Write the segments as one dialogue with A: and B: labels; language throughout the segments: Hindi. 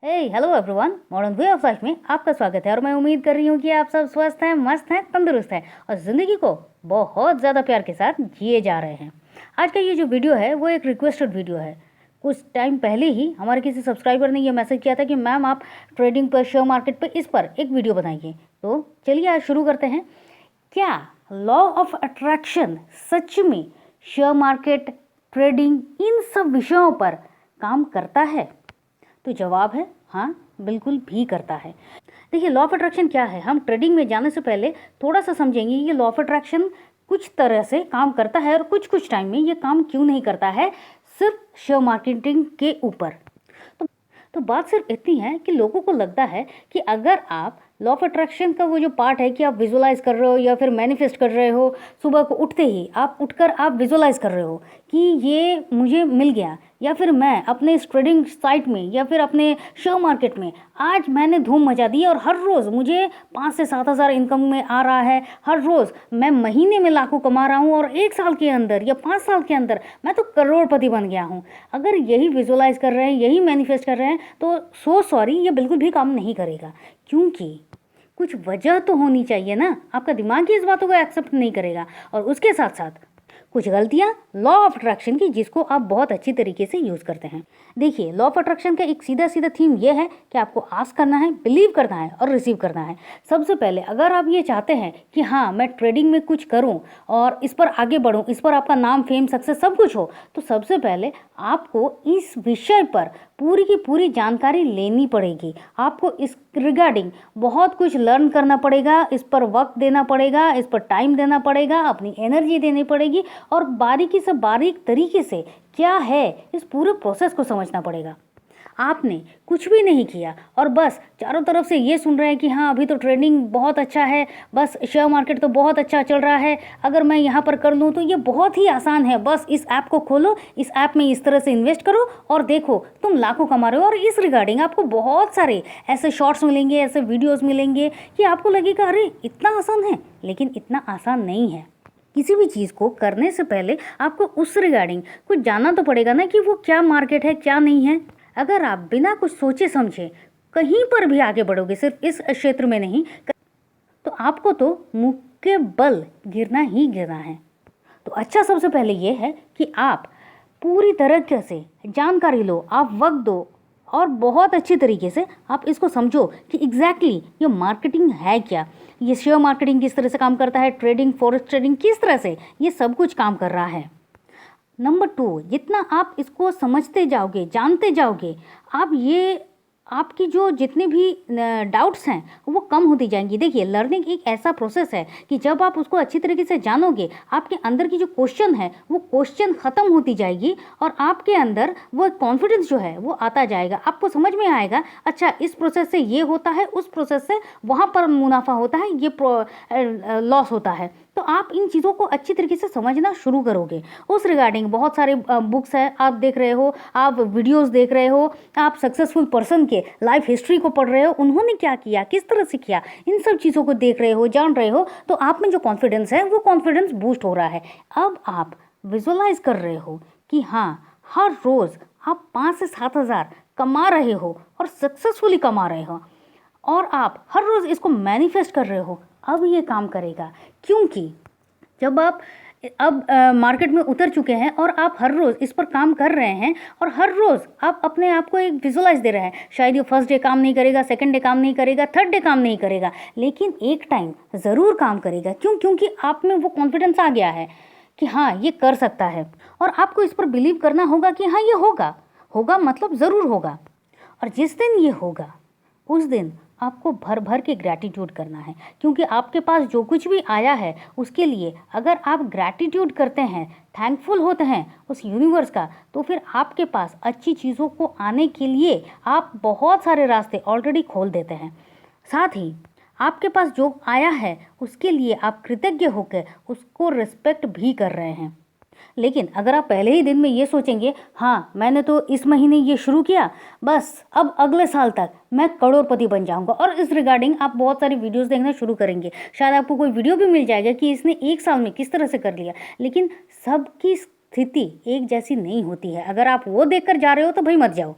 A: Hello everyone, modern way of life में आपका स्वागत है और मैं उम्मीद कर रही हूँ कि आप सब स्वस्थ हैं, मस्त हैं, तंदुरुस्त हैं और ज़िंदगी को बहुत ज़्यादा प्यार के साथ जिए जा रहे हैं। आज का ये जो वीडियो है वो एक रिक्वेस्टेड वीडियो है। कुछ टाइम पहले ही हमारे किसी सब्सक्राइबर ने ये मैसेज किया था कि मैम आप ट्रेडिंग पर, शेयर मार्केट पर, इस पर एक वीडियो बनाइए। तो चलिए आज शुरू करते हैं। क्या लॉ ऑफ अट्रैक्शन सच में शेयर मार्केट, ट्रेडिंग, इन सब विषयों पर काम करता है? तो जवाब है हाँ, बिल्कुल भी करता है। देखिए, लॉ ऑफ अट्रैक्शन क्या है, हम ट्रेडिंग में जाने से पहले थोड़ा सा समझेंगे ये लॉ ऑफ अट्रैक्शन कुछ तरह से काम करता है और कुछ कुछ टाइम में ये काम क्यों नहीं करता है सिर्फ शेयर मार्केटिंग के ऊपर। तो बात सिर्फ इतनी है कि लोगों को लगता है कि अगर आप लॉ ऑफ अट्रैक्शन का वो जो पार्ट है कि आप विजुलाइज कर रहे हो या फिर मैनिफेस्ट कर रहे हो, सुबह को उठते ही आप उठकर आप विजुलाइज कर रहे हो कि ये मुझे मिल गया, या फिर मैं अपने इस ट्रेडिंग साइट में या फिर अपने शेयर मार्केट में आज मैंने धूम मचा दी और हर रोज़ मुझे 5 से 7 हज़ार इनकम में आ रहा है, हर रोज़ मैं महीने में लाखों कमा रहा हूँ और 1 साल के अंदर या 5 साल के अंदर मैं तो करोड़पति बन गया हूँ। अगर यही विजुलाइज कर रहे हैं, यही मैनिफेस्ट कर रहे हैं, तो सॉरी, ये बिल्कुल भी काम नहीं करेगा। क्योंकि कुछ वजह तो होनी चाहिए ना, आपका दिमाग ही इस बातों को एक्सेप्ट नहीं करेगा। और उसके साथ साथ कुछ गलतियां लॉ ऑफ अट्रैक्शन की जिसको आप बहुत अच्छी तरीके से यूज़ करते हैं। देखिए, लॉ ऑफ अट्रैक्शन का एक सीधा सीधा थीम ये है कि आपको आस्क करना है, बिलीव करना है और रिसीव करना है। सबसे पहले अगर आप ये चाहते हैं कि हाँ, मैं ट्रेडिंग में कुछ करूँ और इस पर आगे बढ़ूँ, इस पर आपका नाम, फेम, सक्सेस सब कुछ हो, तो सबसे पहले आपको इस विषय पर पूरी की पूरी जानकारी लेनी पड़ेगी। आपको इस रिगार्डिंग बहुत कुछ लर्न करना पड़ेगा, इस पर वक्त देना पड़ेगा, इस पर टाइम देना पड़ेगा, अपनी एनर्जी देनी पड़ेगी और बारीकी से बारीक तरीके से क्या है इस पूरे प्रोसेस को समझना पड़ेगा। आपने कुछ भी नहीं किया और बस चारों तरफ से ये सुन रहे हैं कि हाँ, अभी तो ट्रेडिंग बहुत अच्छा है, बस शेयर मार्केट तो बहुत अच्छा चल रहा है, अगर मैं यहाँ पर कर लूँ तो ये बहुत ही आसान है, बस इस ऐप को खोलो, इस ऐप में इस तरह से इन्वेस्ट करो और देखो तुम लाखों कमा रहे हो। और इस रिगार्डिंग आपको बहुत सारे ऐसे शॉर्ट्स मिलेंगे, ऐसे वीडियोज़ मिलेंगे कि आपको लगेगा अरे इतना आसान है, लेकिन इतना आसान नहीं है। किसी भी चीज़ को करने से पहले आपको उस रिगार्डिंग कुछ जानना तो पड़ेगा ना कि वो क्या मार्केट है, क्या नहीं है। अगर आप बिना कुछ सोचे समझे कहीं पर भी आगे बढ़ोगे, सिर्फ इस क्षेत्र में नहीं, तो आपको तो मुंह के बल गिरना ही गिरना है। तो अच्छा, सबसे पहले ये है कि आप पूरी तरीके से जानकारी लो, आप वक्त दो और बहुत अच्छी तरीके से आप इसको समझो कि एग्जैक्टली ये मार्केटिंग है क्या, ये शेयर मार्केटिंग किस तरह से काम करता है, ट्रेडिंग, फॉरेक्स ट्रेडिंग किस तरह से ये सब कुछ काम कर रहा है। नंबर 2, जितना आप इसको समझते जाओगे, जानते जाओगे, आप ये आपकी जो जितने भी डाउट्स हैं वो कम होती जाएंगी। देखिए, लर्निंग एक ऐसा प्रोसेस है कि जब आप उसको अच्छी तरीके से जानोगे, आपके अंदर की जो क्वेश्चन है वो क्वेश्चन ख़त्म होती जाएगी और आपके अंदर वो कॉन्फिडेंस जो है वो आता जाएगा। आपको समझ में आएगा, अच्छा इस प्रोसेस से ये होता है, उस प्रोसेस से वहाँ पर मुनाफा होता है, ये लॉस होता है। तो आप इन चीज़ों को अच्छी तरीके से समझना शुरू करोगे। उस रिगार्डिंग बहुत सारे बुक्स हैं, आप देख रहे हो, आप वीडियोस देख रहे हो, आप सक्सेसफुल पर्सन के लाइफ हिस्ट्री को पढ़ रहे हो, उन्होंने क्या किया, किस तरह से किया, इन सब चीज़ों को देख रहे हो, जान रहे हो, तो आप में जो कॉन्फिडेंस है वो कॉन्फिडेंस बूस्ट हो रहा है। अब आप विजुअलाइज कर रहे हो कि हाँ, हर रोज़ आप 5 से 7 हज़ार कमा रहे हो और सक्सेसफुली कमा रहे हो और आप हर रोज़ इसको मैनिफेस्ट कर रहे हो। अब ये काम करेगा, क्योंकि जब आप अब मार्केट में उतर चुके हैं और आप हर रोज़ इस पर काम कर रहे हैं और हर रोज़ आप अपने आप को एक विजुलाइज दे रहे हैं। शायद ये फर्स्ट डे काम नहीं करेगा, सेकंड डे काम नहीं करेगा, थर्ड डे काम नहीं करेगा, लेकिन एक टाइम ज़रूर काम करेगा। क्यों? क्योंकि आप में वो कॉन्फिडेंस आ गया है कि हाँ, ये कर सकता है और आपको इस पर बिलीव करना होगा कि हाँ, ये होगा, होगा मतलब ज़रूर होगा। और जिस दिन ये होगा उस दिन आपको भर भर के ग्रैटिट्यूड करना है, क्योंकि आपके पास जो कुछ भी आया है उसके लिए अगर आप ग्रैटिट्यूड करते हैं, थैंकफुल होते हैं उस यूनिवर्स का, तो फिर आपके पास अच्छी चीज़ों को आने के लिए आप बहुत सारे रास्ते ऑलरेडी खोल देते हैं। साथ ही आपके पास जो आया है उसके लिए आप कृतज्ञ होकर उसको रिस्पेक्ट भी कर रहे हैं। लेकिन अगर आप पहले ही दिन में ये सोचेंगे, हाँ मैंने तो इस महीने ये शुरू किया, बस अब अगले साल तक मैं करोड़पति बन जाऊंगा, और इस रिगार्डिंग आप बहुत सारी वीडियोस देखना शुरू करेंगे, शायद आपको कोई वीडियो भी मिल जाएगा कि इसने 1 साल में किस तरह से कर लिया। लेकिन सबकी स्थिति एक जैसी नहीं होती है, अगर आप वो देखकर जा रहे हो तो भाई मत जाओ।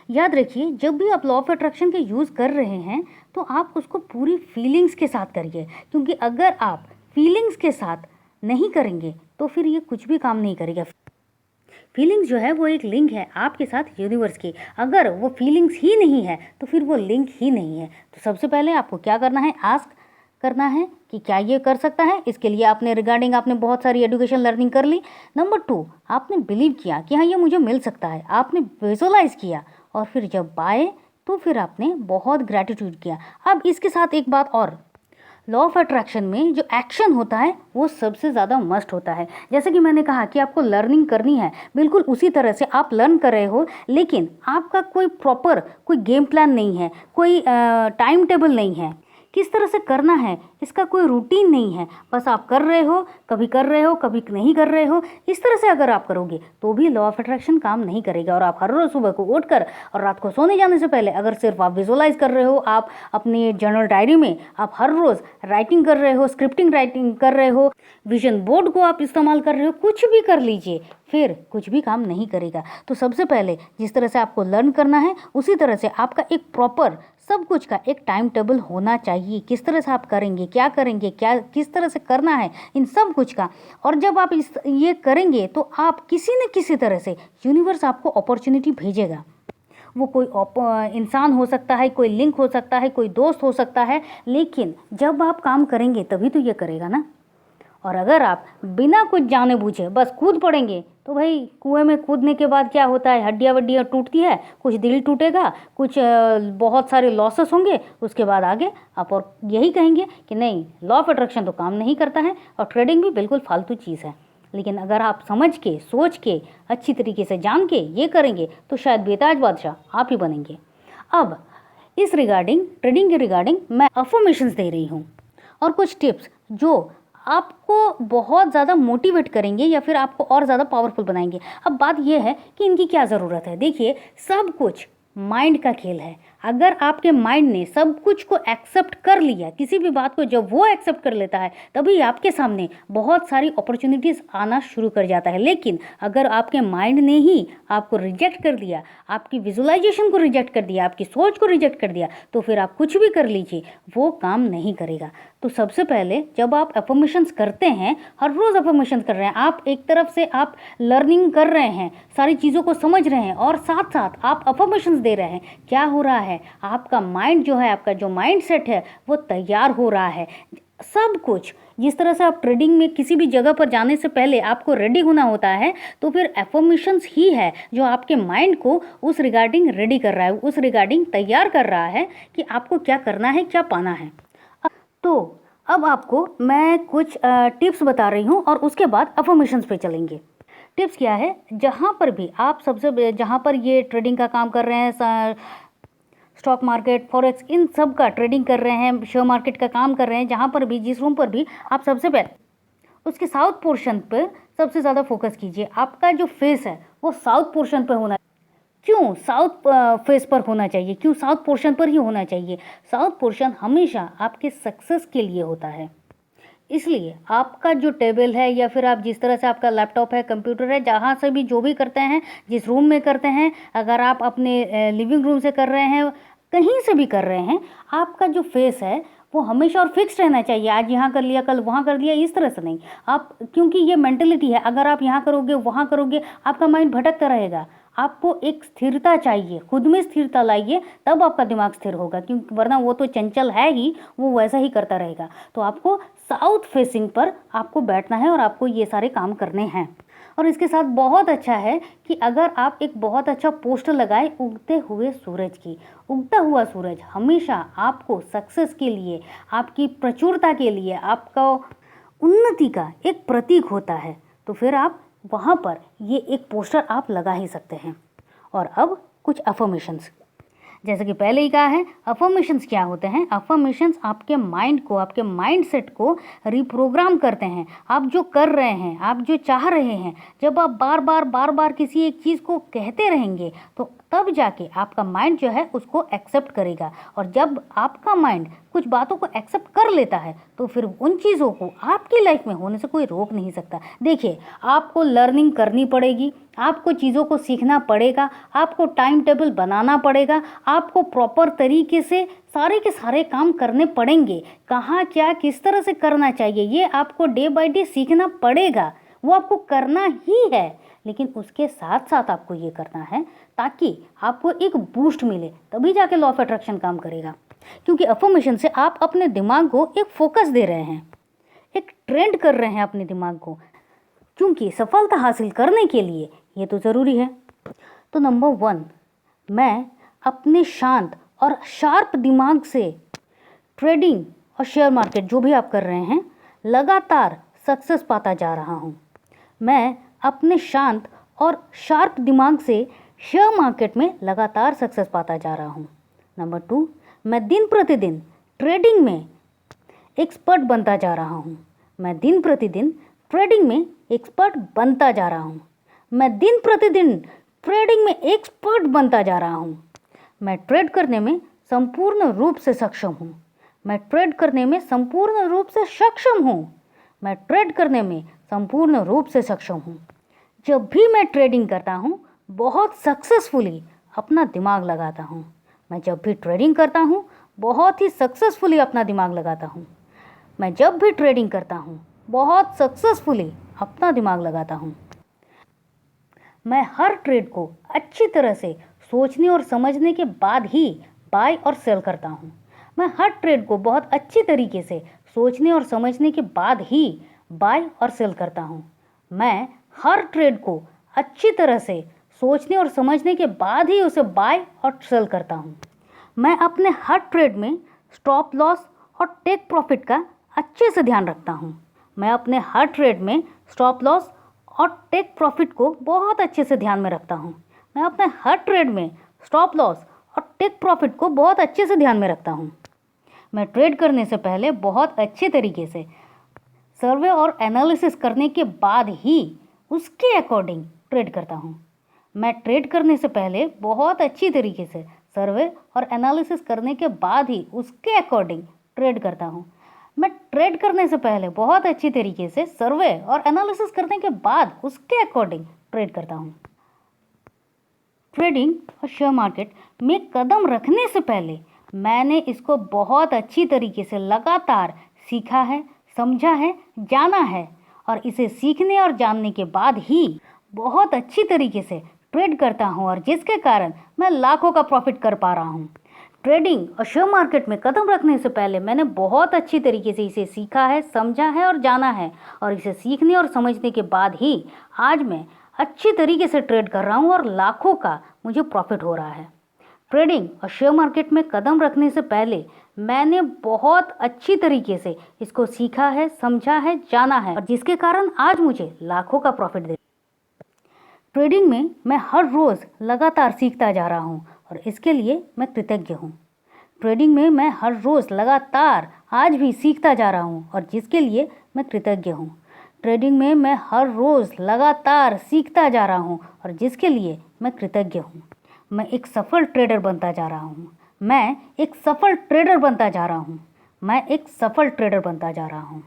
A: याद रखिए, जब भी आप लॉ ऑफ अट्रैक्शन के यूज़ कर रहे हैं तो आप उसको पूरी फीलिंग्स के साथ करिए, क्योंकि अगर आप फीलिंग्स के साथ नहीं करेंगे तो फिर ये कुछ भी काम नहीं करेगा। फीलिंग्स जो है वो एक लिंक है आपके साथ यूनिवर्स की। अगर वो फीलिंग्स ही नहीं है तो फिर वो लिंक ही नहीं है। तो सबसे पहले आपको क्या करना है, आस्क करना है कि क्या ये कर सकता है। इसके लिए आपने बहुत सारी एजुकेशन लर्निंग कर ली। नंबर 2, आपने बिलीव किया कि हाँ ये मुझे मिल सकता है, आपने विजुअलाइज किया, और फिर जब आए तो फिर आपने बहुत ग्रैटिट्यूड किया। अब इसके साथ एक बात और, लॉ ऑफ अट्रैक्शन में जो एक्शन होता है वो सबसे ज़्यादा मस्ट होता है। जैसे कि मैंने कहा कि आपको लर्निंग करनी है, बिल्कुल उसी तरह से आप लर्न कर रहे हो, लेकिन आपका कोई गेम प्लान नहीं है, कोई टाइम टेबल नहीं है, किस तरह से करना है इसका कोई रूटीन नहीं है, बस आप कर रहे हो, कभी कर रहे हो कभी नहीं कर रहे हो। इस तरह से अगर आप करोगे तो भी लॉ ऑफ अट्रैक्शन काम नहीं करेगा। और आप हर रोज़ सुबह को उठकर और रात को सोने जाने से पहले अगर सिर्फ आप विजुअलाइज कर रहे हो, आप अपनी जर्नल डायरी में आप हर रोज़ राइटिंग कर रहे हो, स्क्रिप्टिंग राइटिंग कर रहे हो, विजन बोर्ड को आप इस्तेमाल कर रहे हो, कुछ भी कर लीजिए, फिर कुछ भी काम नहीं करेगा। तो सबसे पहले जिस तरह से आपको लर्न करना है उसी तरह से आपका एक प्रॉपर सब कुछ का एक टाइम टेबल होना चाहिए। किस तरह से आप करेंगे, क्या करेंगे, क्या किस तरह से करना है, इन सब कुछ का। और जब आप ये करेंगे तो आप किसी न किसी तरह से यूनिवर्स आपको अपॉर्चुनिटी भेजेगा। वो कोई इंसान हो सकता है, कोई लिंक हो सकता है, कोई दोस्त हो सकता है, लेकिन जब आप काम करेंगे तभी तो ये करेगा ना। और अगर आप बिना कुछ जाने बूझे बस कूद पड़ेंगे तो भाई कुएं में कूदने के बाद क्या होता है, हड्डियाँ वड्डियाँ टूटती है, कुछ दिल टूटेगा, कुछ बहुत सारे लॉसेस होंगे। उसके बाद आगे आप और यही कहेंगे कि नहीं, लॉ ऑफ अट्रैक्शन तो काम नहीं करता है और ट्रेडिंग भी बिल्कुल फालतू चीज़ है। लेकिन अगर आप समझ के, सोच के, अच्छी तरीके से जान के ये करेंगे तो शायद बेताज बादशाह आप ही बनेंगे। अब इस रिगार्डिंग, ट्रेडिंग के रिगार्डिंग मैं अफर्मेशंस दे रही हूँ और कुछ टिप्स जो आपको बहुत ज़्यादा मोटिवेट करेंगे या फिर आपको और ज़्यादा पावरफुल बनाएंगे। अब बात यह है कि इनकी क्या ज़रूरत है। देखिए, सब कुछ माइंड का खेल है। अगर आपके माइंड ने सब कुछ को एक्सेप्ट कर लिया, किसी भी बात को जब वो एक्सेप्ट कर लेता है तभी आपके सामने बहुत सारी अपॉर्चुनिटीज़ आना शुरू कर जाता है। लेकिन अगर आपके माइंड ने ही आपको रिजेक्ट कर दिया, आपकी विजुअलाइजेशन को रिजेक्ट कर दिया, आपकी सोच को रिजेक्ट कर दिया, तो फिर आप कुछ भी कर लीजिए वो काम नहीं करेगा। तो सबसे पहले जब आप अफर्मेशंस करते हैं, हर रोज़ अफर्मेशंस कर रहे हैं, आप एक तरफ से आप लर्निंग कर रहे हैं, सारी चीज़ों को समझ रहे हैं और साथ साथ आप अफर्मेशंस दे रहे हैं, क्या हो रहा है, आपका माइंड जो है, आपका जो माइंड सेट है वो तैयार हो रहा है। सब कुछ जिस तरह से आप ट्रेडिंग में किसी भी जगह पर जाने से पहले आपको रेडी होना होता है, तो फिर अफर्मेशंस ही है जो आपके माइंड को उस रिगार्डिंग रेडी कर रहा है, उस रिगार्डिंग तैयार कर रहा है कि आपको क्या करना है, क्या पाना है। तो अब आपको मैं कुछ टिप्स बता रही हूँ और उसके बाद अफर्मेशंस पे चलेंगे। टिप्स क्या है, जहाँ पर ये ट्रेडिंग का काम कर रहे हैं, स्टॉक मार्केट, फॉरेक्स, इन सब का ट्रेडिंग कर रहे हैं, शेयर मार्केट का काम कर रहे हैं, जहाँ पर भी, जिस रूम पर भी, आप सबसे पहले उसके साउथ पोर्शन पर सबसे ज़्यादा फोकस कीजिए। आपका जो फेस है वो साउथ पोर्शन पर होना। क्यों साउथ फेस पर होना चाहिए, क्यों साउथ पोर्शन पर ही होना चाहिए? साउथ पोर्शन हमेशा आपके सक्सेस के लिए होता है। इसलिए आपका जो टेबल है या फिर आप जिस तरह से आपका लैपटॉप है, कंप्यूटर है, जहाँ से भी जो भी करते हैं, जिस रूम में करते हैं, अगर आप अपने लिविंग रूम से कर रहे हैं, कहीं से भी कर रहे हैं, आपका जो फेस है वो हमेशा और फिक्स रहना चाहिए। आज यहाँ कर लिया, कल वहाँ कर लिया, इस तरह से नहीं। आप, क्योंकि ये मेंटलिटी है, अगर आप यहाँ करोगे, वहाँ करोगे, आपका माइंड भटकता रहेगा। आपको एक स्थिरता चाहिए, खुद में स्थिरता लाइए, तब आपका दिमाग स्थिर होगा, क्योंकि वरना वो तो चंचल है ही, वो वैसा ही करता रहेगा। तो आपको साउथ फेसिंग पर आपको बैठना है और आपको ये सारे काम करने हैं। और इसके साथ बहुत अच्छा है कि अगर आप एक बहुत अच्छा पोस्टर लगाए उगते हुए सूरज की। उगता हुआ सूरज हमेशा आपको सक्सेस के लिए, आपकी प्रचुरता के लिए, आपका उन्नति का एक प्रतीक होता है। तो फिर आप वहाँ पर ये एक पोस्टर आप लगा ही सकते हैं। और अब कुछ अफर्मेशंस, जैसे कि पहले ही कहा है, अफर्मेशंस क्या होते हैं? अफर्मेशंस आपके माइंड को, आपके माइंड सेट को रिप्रोग्राम करते हैं। आप जो कर रहे हैं, आप जो चाह रहे हैं, जब आप बार बार किसी एक चीज़ को कहते रहेंगे तो तब जाके आपका माइंड जो है उसको एक्सेप्ट करेगा। और जब आपका माइंड कुछ बातों को एक्सेप्ट कर लेता है तो फिर उन चीज़ों को आपकी लाइफ में होने से कोई रोक नहीं सकता। देखिए, आपको लर्निंग करनी पड़ेगी, आपको चीज़ों को सीखना पड़ेगा, आपको टाइम टेबल बनाना पड़ेगा, आपको प्रॉपर तरीके से सारे के सारे काम करने पड़ेंगे। कहाँ क्या किस तरह से करना चाहिए ये आपको डे बाय डे सीखना पड़ेगा, वो आपको करना ही है। लेकिन उसके साथ साथ आपको ये करना है ताकि आपको एक बूस्ट मिले, तभी जाके लॉ ऑफ अट्रैक्शन काम करेगा। क्योंकि अफर्मेशन से आप अपने दिमाग को एक फोकस दे रहे हैं, एक ट्रेंड कर रहे हैं अपने दिमाग को, क्योंकि सफलता हासिल करने के लिए ये तो ज़रूरी है। तो नंबर 1, मैं अपने शांत और शार्प दिमाग से ट्रेडिंग और शेयर मार्केट जो भी आप कर रहे हैं लगातार सक्सेस पाता जा रहा हूँ। मैं अपने शांत और शार्प दिमाग से शेयर मार्केट में लगातार सक्सेस पाता जा रहा हूँ। नंबर 2, मैं दिन प्रतिदिन ट्रेडिंग में एक्सपर्ट बनता जा रहा हूँ। मैं दिन प्रतिदिन ट्रेडिंग में एक्सपर्ट बनता जा रहा हूँ। मैं दिन प्रतिदिन ट्रेडिंग में एक्सपर्ट बनता जा रहा हूँ। मैं ट्रेड करने में संपूर्ण रूप से सक्षम हूँ। मैं ट्रेड करने में संपूर्ण रूप से सक्षम हूँ। मैं ट्रेड करने में संपूर्ण रूप से सक्षम हूँ। जब भी मैं ट्रेडिंग करता हूँ बहुत सक्सेसफुली अपना दिमाग लगाता हूँ। मैं जब भी ट्रेडिंग करता हूँ बहुत ही सक्सेसफुली अपना दिमाग लगाता हूँ। मैं जब भी ट्रेडिंग करता हूँ बहुत सक्सेसफुली अपना दिमाग लगाता हूँ। मैं हर ट्रेड को अच्छी तरह से सोचने और समझने के बाद ही बाय और सेल करता हूँ। मैं हर ट्रेड को बहुत अच्छी तरीके से सोचने और समझने के बाद ही बाय और सेल करता हूँ। मैं हर ट्रेड को अच्छी तरह से सोचने और समझने के बाद ही उसे बाय और सेल करता हूँ। मैं अपने हर ट्रेड में स्टॉप लॉस और टेक प्रॉफिट का अच्छे से ध्यान रखता हूँ। मैं अपने हर ट्रेड में स्टॉप लॉस और टेक प्रॉफिट को बहुत अच्छे से ध्यान में रखता हूँ। मैं अपने हर ट्रेड में स्टॉप लॉस और टेक प्रॉफिट को बहुत अच्छे से ध्यान में रखता हूँ। मैं ट्रेड करने से पहले बहुत अच्छे तरीके से सर्वे और एनालिसिस करने के बाद ही उसके अकॉर्डिंग ट्रेड करता हूँ। मैं ट्रेड करने से पहले बहुत अच्छी तरीके से सर्वे और एनालिसिस करने के बाद ही उसके अकॉर्डिंग ट्रेड करता हूँ। मैं ट्रेड करने से पहले बहुत अच्छी तरीके से सर्वे और एनालिसिस करने के बाद उसके अकॉर्डिंग ट्रेड करता हूँ। ट्रेडिंग और शेयर मार्केट में कदम रखने से पहले मैंने इसको बहुत अच्छी तरीके से लगातार सीखा है, समझा है, जाना है और इसे सीखने और जानने के बाद ही बहुत अच्छी तरीके से ट्रेड करता हूँ और जिसके कारण मैं लाखों का प्रॉफिट कर पा रहा हूँ। ट्रेडिंग और शेयर मार्केट में कदम रखने से पहले मैंने बहुत अच्छी तरीके से इसे सीखा है, समझा है और जाना है और इसे सीखने और समझने के बाद ही आज मैं अच्छी तरीके से ट्रेड कर रहा हूँ और लाखों का मुझे प्रॉफिट हो रहा है। ट्रेडिंग और शेयर मार्केट में कदम रखने से पहले मैंने बहुत अच्छी तरीके से इसको सीखा है, समझा है, जाना है और जिसके कारण आज मुझे लाखों का प्रॉफिट दे। ट्रेडिंग में मैं हर रोज़ लगातार सीखता जा रहा हूँ और इसके लिए मैं कृतज्ञ हूँ। ट्रेडिंग में मैं हर रोज़ लगातार आज भी सीखता जा रहा हूँ और जिसके लिए मैं कृतज्ञ हूँ। ट्रेडिंग में मैं हर रोज़ लगातार सीखता जा रहा हूँ और जिसके लिए मैं कृतज्ञ हूँ। मैं एक सफल ट्रेडर बनता जा रहा हूँ। मैं एक सफल ट्रेडर बनता जा रहा हूँ। मैं एक सफल ट्रेडर बनता जा रहा हूँ।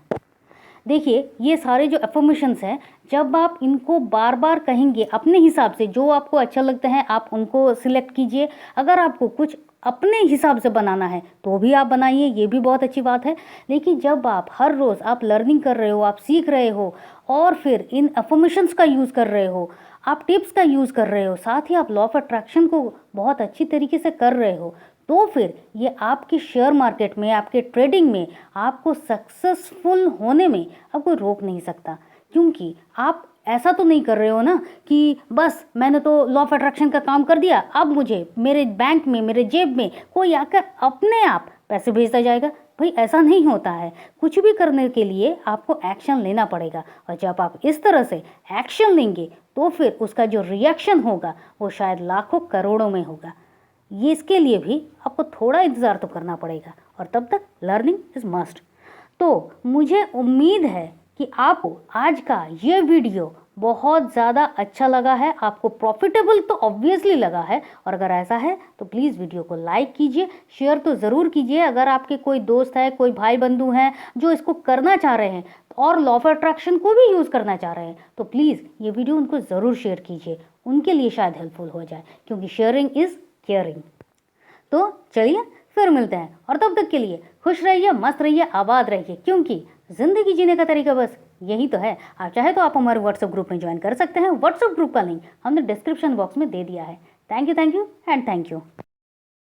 A: देखिए, ये सारे जो अफर्मेशंस हैं, जब आप इनको बार बार कहेंगे अपने हिसाब से, जो आपको अच्छा लगता है आप उनको सिलेक्ट कीजिए। अगर आपको कुछ अपने हिसाब से बनाना है तो भी आप बनाइए, ये भी बहुत अच्छी बात है। लेकिन जब आप हर रोज़ आप लर्निंग कर रहे हो, आप सीख रहे हो और फिर इन अफर्मेशंस का यूज़ कर रहे हो, आप टिप्स का यूज़ कर रहे हो, साथ ही आप लॉ ऑफ अट्रैक्शन को बहुत अच्छी तरीके से कर रहे हो, तो फिर ये आपकी शेयर मार्केट में, आपके ट्रेडिंग में आपको सक्सेसफुल होने में अब कोई रोक नहीं सकता। क्योंकि आप ऐसा तो नहीं कर रहे हो ना कि बस मैंने तो लॉ ऑफ अट्रैक्शन का काम कर दिया, अब मुझे मेरे बैंक में, मेरे जेब में कोई आकर अपने आप पैसे भेजता जाएगा। भाई, ऐसा नहीं होता है। कुछ भी करने के लिए आपको एक्शन लेना पड़ेगा और जब आप इस तरह से एक्शन लेंगे तो फिर उसका जो रिएक्शन होगा वो शायद लाखों करोड़ों में होगा। ये इसके लिए भी आपको थोड़ा इंतज़ार तो करना पड़ेगा और तब तक लर्निंग इज़ मस्ट। तो मुझे उम्मीद है कि आपको आज का ये वीडियो बहुत ज़्यादा अच्छा लगा है, आपको प्रॉफिटेबल तो ऑब्वियसली लगा है, और अगर ऐसा है तो प्लीज़ वीडियो को लाइक कीजिए, शेयर तो ज़रूर कीजिए। अगर आपके कोई दोस्त है, कोई भाई बंधु हैं जो इसको करना चाह रहे हैं और लॉ ऑफ अट्रैक्शन को भी यूज़ करना चाह रहे हैं, तो प्लीज़ ये वीडियो उनको ज़रूर शेयर कीजिए, उनके लिए शायद हेल्पफुल हो जाए, क्योंकि शेयरिंग इज़ केयरिंग। तो चलिए फिर मिलते हैं, और तब तक के लिए खुश रहिए, मस्त रहिए, आबाद रहिए, क्योंकि ज़िंदगी जीने का तरीका बस यही तो है। आप चाहे तो आप हमारे व्हाट्सएप ग्रुप में ज्वाइन कर सकते हैं। व्हाट्सएप ग्रुप का लिंक हमने डिस्क्रिप्शन बॉक्स में दे दिया है। Thank you and thank you.